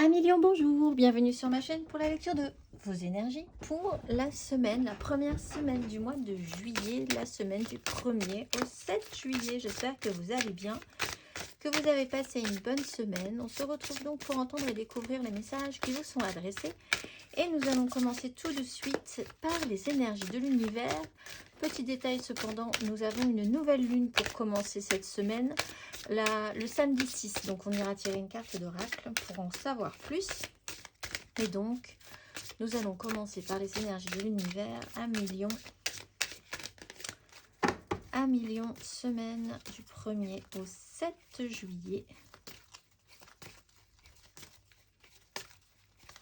Amis Lion, bonjour, bienvenue sur ma chaîne pour la lecture de vos énergies pour la semaine, la première semaine du mois de juillet, la semaine du 1er au 7 juillet. J'espère que vous allez bien, que vous avez passé une bonne semaine. On se retrouve donc pour entendre et découvrir les messages qui vous sont adressés. Et nous allons commencer tout de suite par les énergies de l'univers. Petit détail cependant, nous avons une nouvelle lune pour commencer cette semaine, le samedi 6. Donc on ira tirer une carte d'oracle pour en savoir plus. Et donc, nous allons commencer par les énergies de l'univers. 1 million, semaine du 1er au 7 juillet.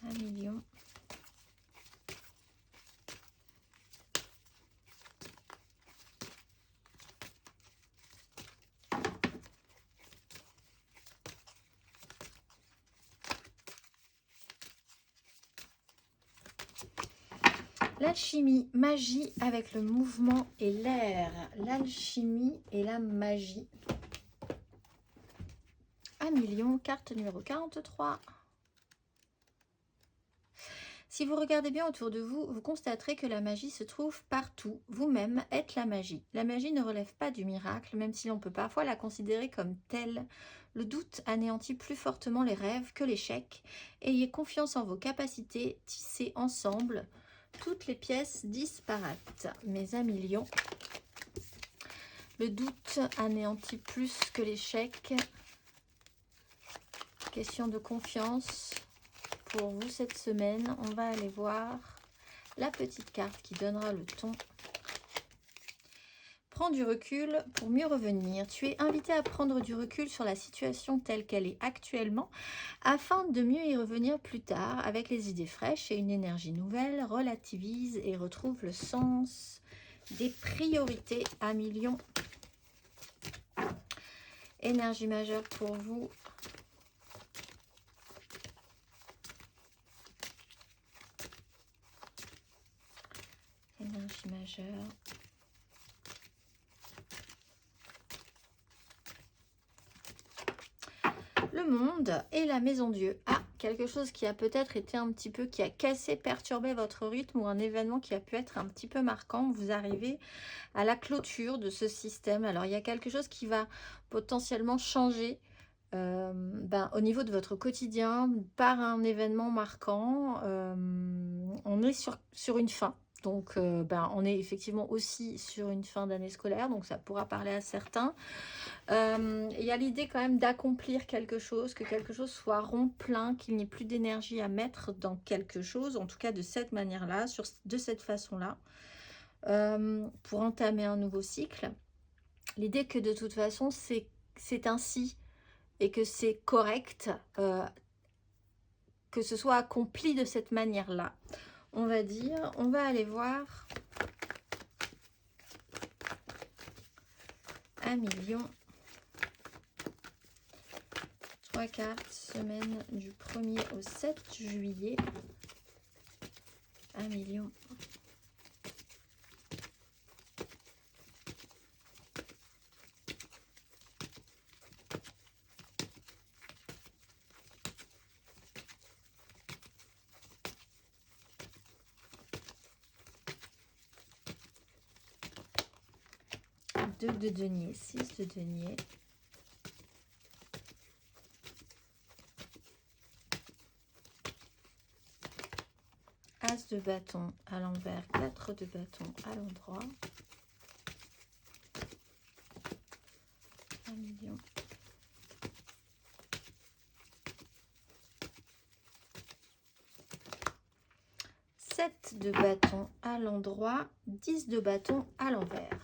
1 million. L'alchimie, magie avec le mouvement et l'air. L'alchimie et la magie. 1 million, carte numéro 43. Si vous regardez bien autour de vous, vous constaterez que la magie se trouve partout. Vous-même êtes la magie. La magie ne relève pas du miracle, même si l'on peut parfois la considérer comme telle. Le doute anéantit plus fortement les rêves que l'échec. Ayez confiance en vos capacités, tissez ensemble toutes les pièces disparates. Mes amis lions, le doute anéantit plus que l'échec. Question de confiance pour vous cette semaine. On va aller voir la petite carte qui donnera le ton. Prends du recul pour mieux revenir. Tu es invité à prendre du recul sur la situation telle qu'elle est actuellement afin de mieux y revenir plus tard avec les idées fraîches et une énergie nouvelle. Relativise et retrouve le sens des priorités. 1 million. Énergie majeure pour vous. Énergie majeure. Le monde et la maison Dieu. Ah, quelque chose qui a peut-être été un petit peu, qui a cassé, perturbé votre rythme ou un événement qui a pu être un petit peu marquant. Vous arrivez à la clôture de ce système. Alors, il y a quelque chose qui va potentiellement changer au niveau de votre quotidien par un événement marquant. On est sur une fin. Donc, on est effectivement aussi sur une fin d'année scolaire, donc ça pourra parler à certains. Il y a l'idée quand même d'accomplir quelque chose, que quelque chose soit rond, plein, qu'il n'y ait plus d'énergie à mettre dans quelque chose, en tout cas de cette manière-là, de cette façon-là, pour entamer un nouveau cycle. L'idée que de toute façon, c'est ainsi et que c'est correct, que ce soit accompli de cette manière-là. On va dire, on va aller voir 1 million. 3 cartes, semaine du 1er au 7 juillet. 1 million. Deux de denier, 6 de denier. As de bâton à l'envers, 4 de bâton à l'endroit. 1 million. Sept de bâton à l'endroit, 10 de bâton à l'envers.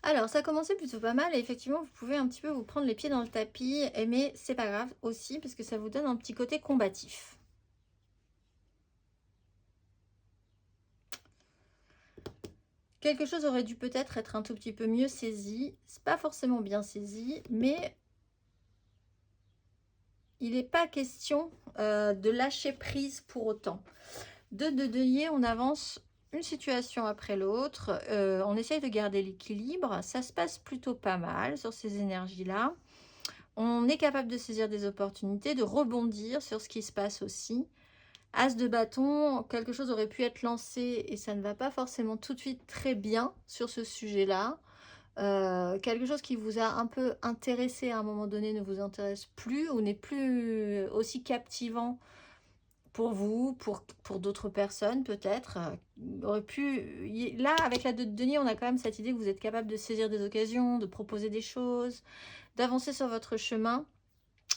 Alors, ça commençait plutôt pas mal et effectivement, vous pouvez un petit peu vous prendre les pieds dans le tapis, mais c'est pas grave aussi parce que ça vous donne un petit côté combatif. Quelque chose aurait dû peut-être être un tout petit peu mieux saisi. C'est pas forcément bien saisi, mais il n'est pas question de lâcher prise pour autant. De denier, on avance une situation après l'autre. On essaye de garder l'équilibre. Ça se passe plutôt pas mal sur ces énergies-là. On est capable de saisir des opportunités, de rebondir sur ce qui se passe aussi. As de bâton, quelque chose aurait pu être lancé et ça ne va pas forcément tout de suite très bien sur ce sujet-là. Quelque chose qui vous a un peu intéressé à un moment donné ne vous intéresse plus ou n'est plus aussi captivant pour vous, pour d'autres personnes peut-être. Aurait pu... Là, avec la 2 de denier, on a quand même cette idée que vous êtes capable de saisir des occasions, de proposer des choses, d'avancer sur votre chemin,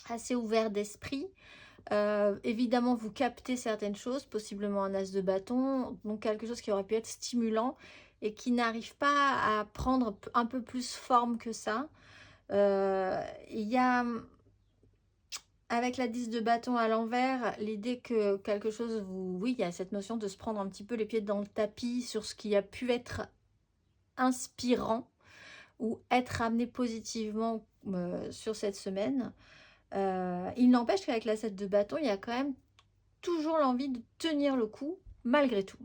assez ouvert d'esprit. Évidemment, vous captez certaines choses, possiblement un as de bâton, donc quelque chose qui aurait pu être stimulant et qui n'arrive pas à prendre un peu plus forme que ça. Il y a, avec la 10 de bâton à l'envers, l'idée que quelque chose vous... Oui, il y a cette notion de se prendre un petit peu les pieds dans le tapis sur ce qui a pu être inspirant ou être amené positivement sur cette semaine. Il n'empêche qu'avec la 7 de bâton, il y a quand même toujours l'envie de tenir le coup, malgré tout.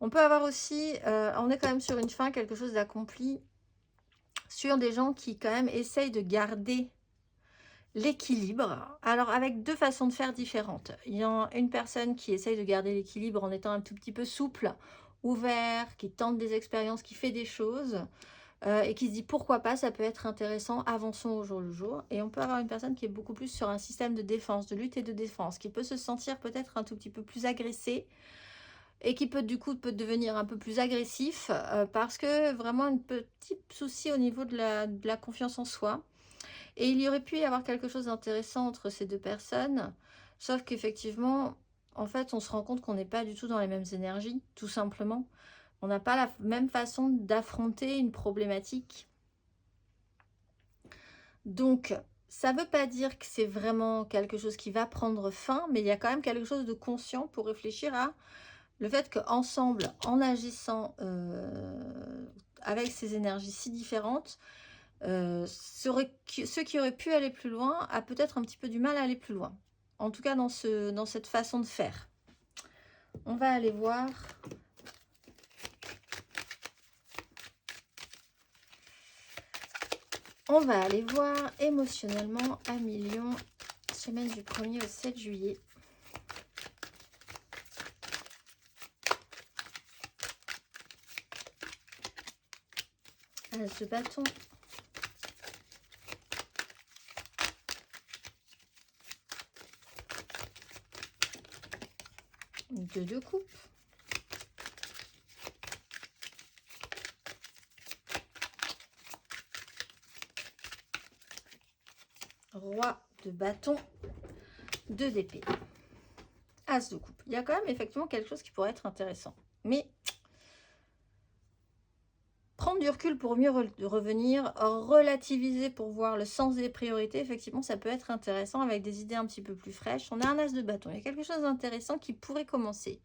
On peut avoir aussi, on est quand même sur une fin, quelque chose d'accompli, sur des gens qui quand même essayent de garder l'équilibre. Alors avec deux façons de faire différentes. Il y a une personne qui essaye de garder l'équilibre en étant un tout petit peu souple, ouvert, qui tente des expériences, qui fait des choses, et qui se dit pourquoi pas, ça peut être intéressant, avançons au jour le jour. Et on peut avoir une personne qui est beaucoup plus sur un système de défense, de lutte et de défense, qui peut se sentir peut-être un tout petit peu plus agressé et qui peut du coup devenir un peu plus agressif parce que vraiment un petit souci au niveau de la confiance en soi. Et il y aurait pu y avoir quelque chose d'intéressant entre ces deux personnes, sauf qu'effectivement, en fait, on se rend compte qu'on n'est pas du tout dans les mêmes énergies, tout simplement. On n'a pas la même façon d'affronter une problématique. Donc, ça ne veut pas dire que c'est vraiment quelque chose qui va prendre fin, mais il y a quand même quelque chose de conscient pour réfléchir à le fait qu'ensemble, en agissant avec ces énergies si différentes, ceux qui auraient pu aller plus loin a peut-être un petit peu du mal à aller plus loin. En tout cas, dans cette façon de faire. On va aller voir. On va aller voir émotionnellement à million, semaine du 1er au 7 juillet. As de bâton. Deux de coupe. Roi de bâton. 2 d'épée. As de coupe. Il y a quand même effectivement quelque chose qui pourrait être intéressant. Mais prendre du recul pour mieux revenir, relativiser pour voir le sens des priorités, effectivement, ça peut être intéressant avec des idées un petit peu plus fraîches. On a un as de bâton. Il y a quelque chose d'intéressant qui pourrait commencer,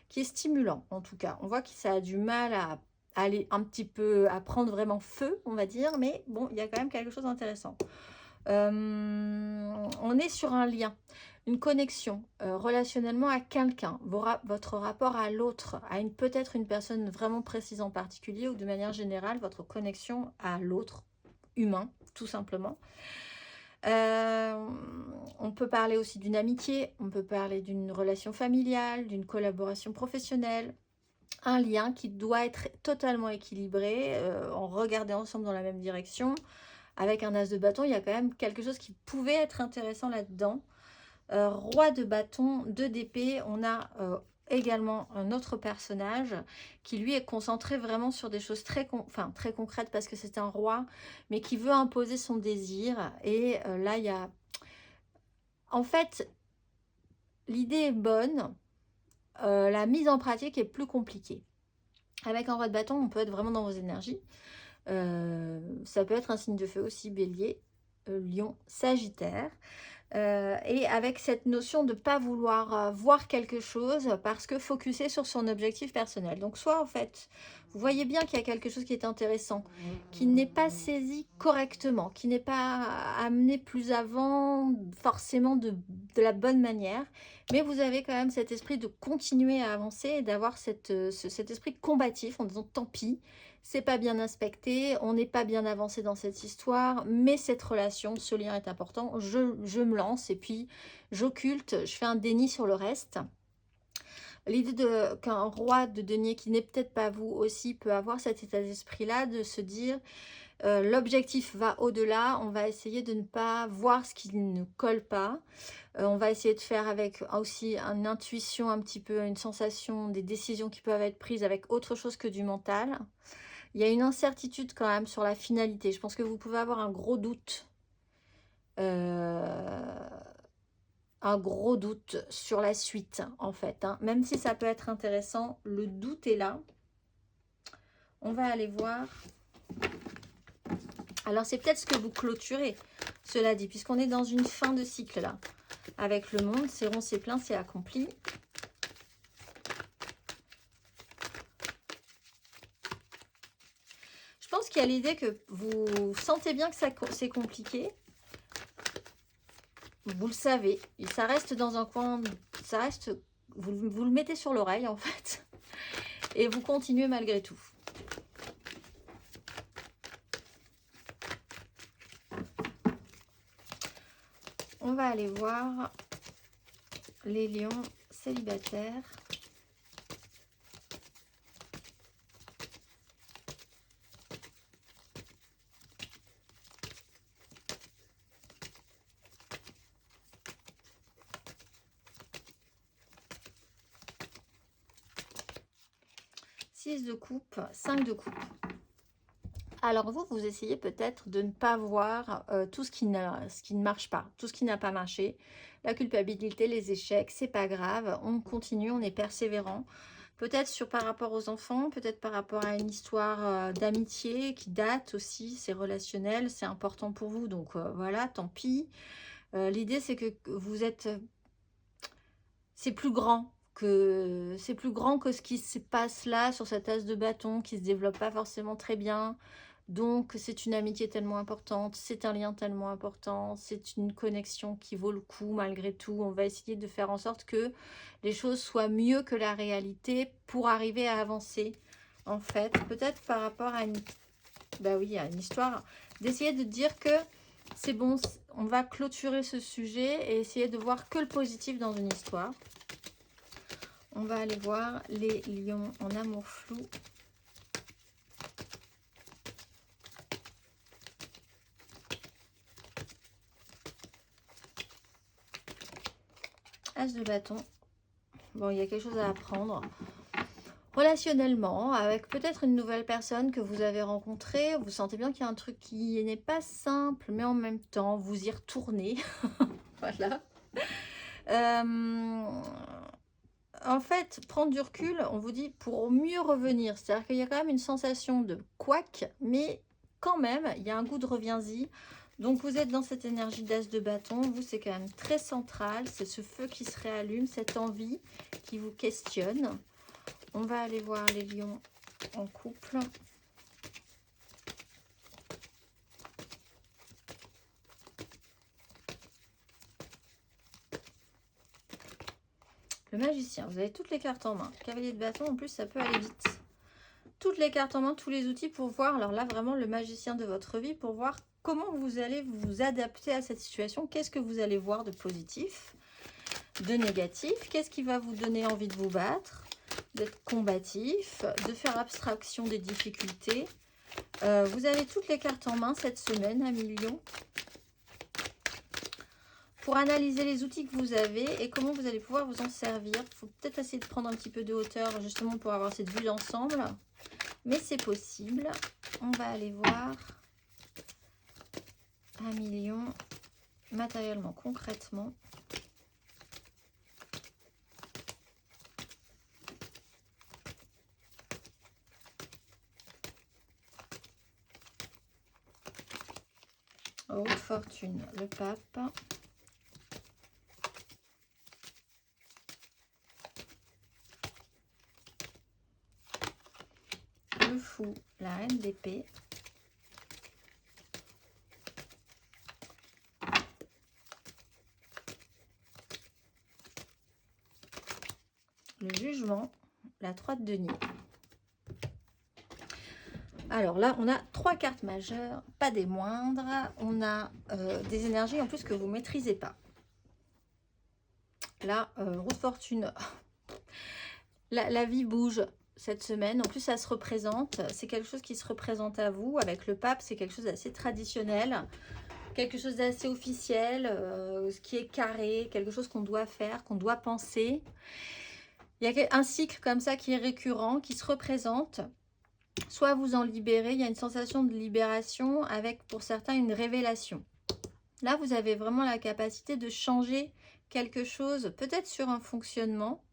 qui est stimulant en tout cas. On voit que ça a du mal à aller un petit peu, à prendre vraiment feu, on va dire, mais bon, il y a quand même quelque chose d'intéressant. On est sur un lien, une connexion relationnellement à quelqu'un, votre rapport à l'autre, à peut-être une personne vraiment précise en particulier ou de manière générale, votre connexion à l'autre humain, tout simplement. On peut parler aussi d'une amitié, on peut parler d'une relation familiale, d'une collaboration professionnelle, un lien qui doit être totalement équilibré, en regarder ensemble dans la même direction. Avec un as de bâton, il y a quand même quelque chose qui pouvait être intéressant là-dedans. Roi de bâton, 2 d'épée, on a également un autre personnage qui lui est concentré vraiment sur des choses très concrètes parce que c'est un roi, mais qui veut imposer son désir. Et là, il y a... En fait, l'idée est bonne, la mise en pratique est plus compliquée. Avec un roi de bâton, on peut être vraiment dans vos énergies. Ça peut être un signe de feu aussi, bélier, lion, sagittaire. Et avec cette notion de ne pas vouloir voir quelque chose parce que focuser sur son objectif personnel. Donc soit en fait, vous voyez bien qu'il y a quelque chose qui est intéressant, qui n'est pas saisi correctement, qui n'est pas amené plus avant forcément de la bonne manière, mais vous avez quand même cet esprit de continuer à avancer et d'avoir cet esprit combatif en disant tant pis, c'est pas bien inspecté, on n'est pas bien avancé dans cette histoire, mais cette relation, ce lien est important, je me lance et puis j'occulte, je fais un déni sur le reste. L'idée qu'un roi de denier qui n'est peut-être pas vous aussi peut avoir cet état d'esprit-là, de se dire l'objectif va au-delà, on va essayer de ne pas voir ce qui ne colle pas. On va essayer de faire avec aussi une intuition un petit peu, une sensation, des décisions qui peuvent être prises avec autre chose que du mental. Il y a une incertitude quand même sur la finalité. Je pense que vous pouvez avoir un gros doute. Un gros doute sur la suite en fait. Hein. Même si ça peut être intéressant, le doute est là. On va aller voir. Alors c'est peut-être ce que vous clôturez, cela dit, puisqu'on est dans une fin de cycle là. Avec le monde, c'est rond, c'est plein, c'est accompli. Je pense qu'il y a l'idée que vous sentez bien que c'est compliqué. Vous le savez, ça reste dans un coin, ça reste, vous le mettez sur l'oreille en fait. Et vous continuez malgré tout. On va aller voir les lions célibataires. Six de coupe, 5 de coupe. Alors vous essayez peut-être de ne pas voir tout ce qui ne marche pas, tout ce qui n'a pas marché. La culpabilité, les échecs, c'est pas grave, on continue, on est persévérant. Peut-être par rapport aux enfants, peut-être par rapport à une histoire d'amitié qui date aussi, c'est relationnel, c'est important pour vous, donc voilà, tant pis. L'idée c'est que vous êtes... c'est plus grand que ce qui se passe là sur cette as de bâton qui se développe pas forcément très bien. Donc c'est une amitié tellement importante, c'est un lien tellement important, c'est une connexion qui vaut le coup malgré tout. On va essayer de faire en sorte que les choses soient mieux que la réalité pour arriver à avancer. En fait, peut-être par rapport à une, bah oui, à une histoire, d'essayer de dire que c'est bon, on va clôturer ce sujet et essayer de voir que le positif dans une histoire. On va aller voir les lions en amour flou. As de bâton. Bon, il y a quelque chose à apprendre. Relationnellement, avec peut-être une nouvelle personne que vous avez rencontrée, vous sentez bien qu'il y a un truc qui n'est pas simple, mais en même temps, vous y retournez. Voilà. En fait, prendre du recul, on vous dit pour mieux revenir. C'est-à-dire qu'il y a quand même une sensation de couac, mais quand même, il y a un goût de reviens-y. Donc, vous êtes dans cette énergie d'as de bâton. Vous, c'est quand même très central. C'est ce feu qui se réallume, cette envie qui vous questionne. On va aller voir les lions en couple. Le magicien, vous avez toutes les cartes en main. Cavalier de bâton, en plus, ça peut aller vite. Toutes les cartes en main, tous les outils pour voir, alors là, vraiment le magicien de votre vie, pour voir comment vous allez vous adapter à cette situation. Qu'est-ce que vous allez voir de positif, de négatif? Qu'est-ce qui va vous donner envie de vous battre, d'être combatif, de faire abstraction des difficultés? Vous avez toutes les cartes en main cette semaine, amis lions, pour analyser les outils que vous avez et comment vous allez pouvoir vous en servir. Il faut peut-être essayer de prendre un petit peu de hauteur justement pour avoir cette vue d'ensemble. Mais c'est possible. On va aller voir un million matériellement, concrètement. Haute fortune, le pape. Le fou, la reine d'épée. Le jugement, la 3 de denier. Alors là, on a 3 cartes majeures, pas des moindres. On a des énergies en plus que vous ne maîtrisez pas. Là, roue de fortune, la vie bouge cette semaine. En plus, ça se représente. C'est quelque chose qui se représente à vous. Avec le pape, c'est quelque chose d'assez traditionnel. Quelque chose d'assez officiel, ce qui est carré, quelque chose qu'on doit faire, qu'on doit penser. Il y a un cycle comme ça qui est récurrent, qui se représente. Soit vous en libérez, il y a une sensation de libération avec, pour certains, une révélation. Là, vous avez vraiment la capacité de changer quelque chose, peut-être sur un fonctionnement.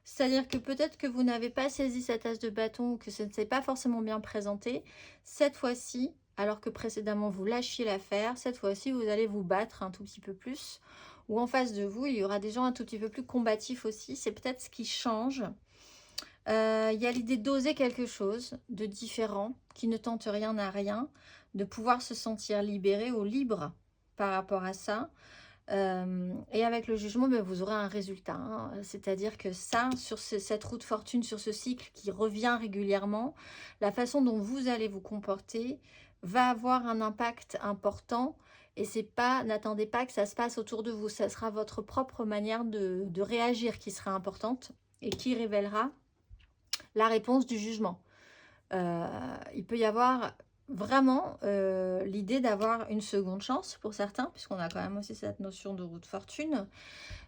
C'est-à-dire que peut-être que vous n'avez pas saisi cette as de bâton ou que ça ne s'est pas forcément bien présenté. Cette fois-ci, alors que précédemment vous lâchiez l'affaire, cette fois-ci, vous allez vous battre un tout petit peu plus. Ou en face de vous, il y aura des gens un tout petit peu plus combatifs aussi. C'est peut-être ce qui change. Il y a l'idée d'oser quelque chose de différent, qui ne tente rien à rien, de pouvoir se sentir libéré ou libre par rapport à ça. Et avec le jugement, ben, vous aurez un résultat. Hein. C'est-à-dire que ça, sur cette roue de fortune, sur ce cycle qui revient régulièrement, la façon dont vous allez vous comporter va avoir un impact important. Et c'est pas, n'attendez pas que ça se passe autour de vous. Ça sera votre propre manière de réagir qui sera importante et qui révélera la réponse du jugement. Il peut y avoir vraiment l'idée d'avoir une seconde chance pour certains, puisqu'on a quand même aussi cette notion de roue de fortune.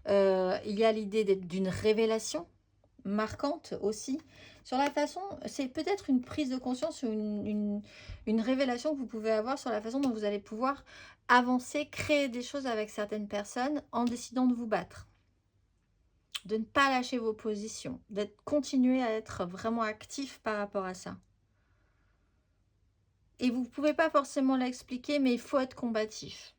Il y a l'idée d'une révélation marquante aussi, sur la façon, c'est peut-être une prise de conscience ou une révélation que vous pouvez avoir sur la façon dont vous allez pouvoir avancer, créer des choses avec certaines personnes en décidant de vous battre. De ne pas lâcher vos positions, d'être continuer à être vraiment actif par rapport à ça. Et vous ne pouvez pas forcément l'expliquer, mais il faut être combatif.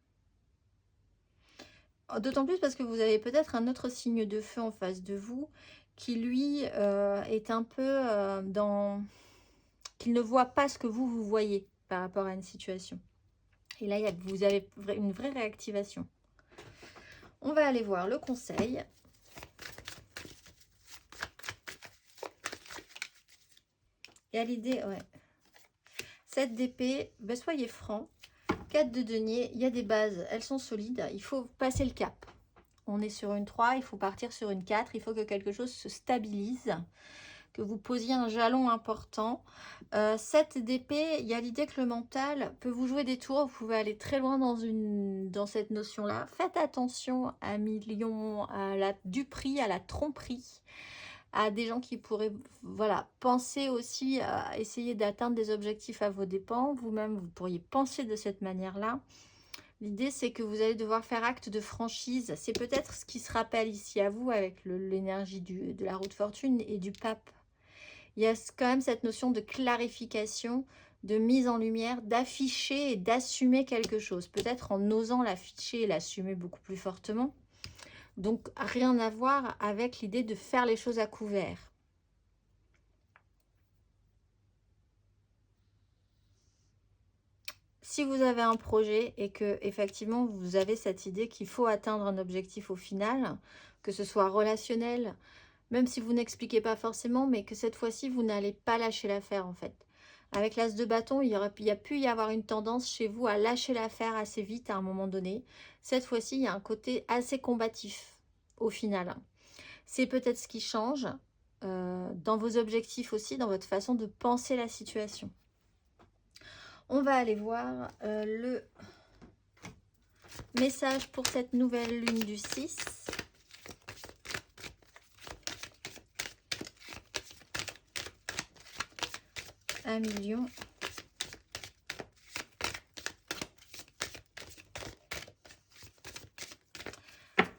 D'autant plus parce que vous avez peut-être un autre signe de feu en face de vous qui, lui, est un peu dans... qu'il ne voit pas ce que vous voyez par rapport à une situation. Et là, vous avez une vraie réactivation. On va aller voir le conseil. Et à l'idée, ouais. 7 d'épée, ben soyez francs. 4 de denier, il y a des bases, elles sont solides, il faut passer le cap. On est sur une 3, il faut partir sur une 4, il faut que quelque chose se stabilise, que vous posiez un jalon important. 7 d'épée, il y a l'idée que le mental peut vous jouer des tours, vous pouvez aller très loin dans cette notion-là. Faites attention à millions, à la duperie, à la tromperie, à des gens qui pourraient penser aussi à essayer d'atteindre des objectifs à vos dépens. Vous-même, vous pourriez penser de cette manière-là. L'idée, c'est que vous allez devoir faire acte de franchise. C'est peut-être ce qui se rappelle ici à vous avec l'énergie de la roue de fortune et du pape. Il y a quand même cette notion de clarification, de mise en lumière, d'afficher et d'assumer quelque chose. Peut-être en osant l'afficher et l'assumer beaucoup plus fortement. Donc, rien à voir avec l'idée de faire les choses à couvert. Si vous avez un projet et que effectivement vous avez cette idée qu'il faut atteindre un objectif au final, que ce soit relationnel, même si vous n'expliquez pas forcément, mais que cette fois-ci, vous n'allez pas lâcher l'affaire en fait. Avec l'as de bâton, il y a pu y avoir une tendance chez vous à lâcher l'affaire assez vite à un moment donné. Cette fois-ci, il y a un côté assez combatif au final. C'est peut-être ce qui change dans vos objectifs aussi, dans votre façon de penser la situation. On va aller voir le message pour cette nouvelle lune du 6. Un million.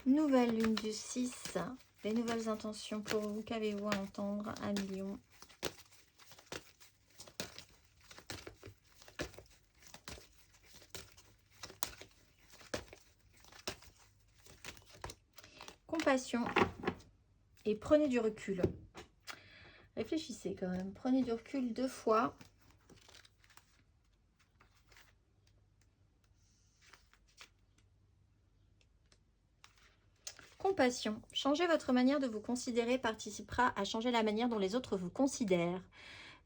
Nouvelle lune du 6. Les nouvelles intentions pour vous, qu'avez-vous à entendre? 1 million. Compassion. Et prenez du recul. Réfléchissez quand même. Prenez du recul 2 fois. Compassion. Changer votre manière de vous considérer participera à changer la manière dont les autres vous considèrent.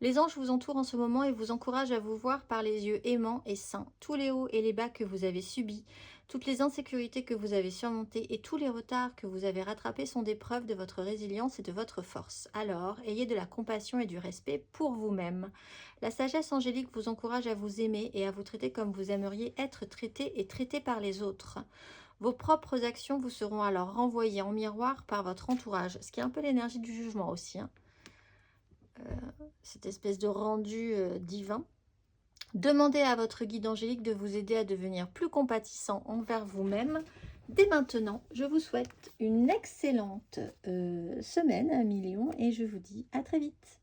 Les anges vous entourent en ce moment et vous encouragent à vous voir par les yeux aimants et sains. Tous les hauts et les bas que vous avez subis, toutes les insécurités que vous avez surmontées et tous les retards que vous avez rattrapés sont des preuves de votre résilience et de votre force. Alors, ayez de la compassion et du respect pour vous-même. La sagesse angélique vous encourage à vous aimer et à vous traiter comme vous aimeriez être traité et traité par les autres. Vos propres actions vous seront alors renvoyées en miroir par votre entourage, ce qui est un peu l'énergie du jugement aussi, hein. Cette espèce de rendu divin. Demandez à votre guide angélique de vous aider à devenir plus compatissant envers vous-même. Dès maintenant, je vous souhaite une excellente semaine, 1 million, et je vous dis à très vite.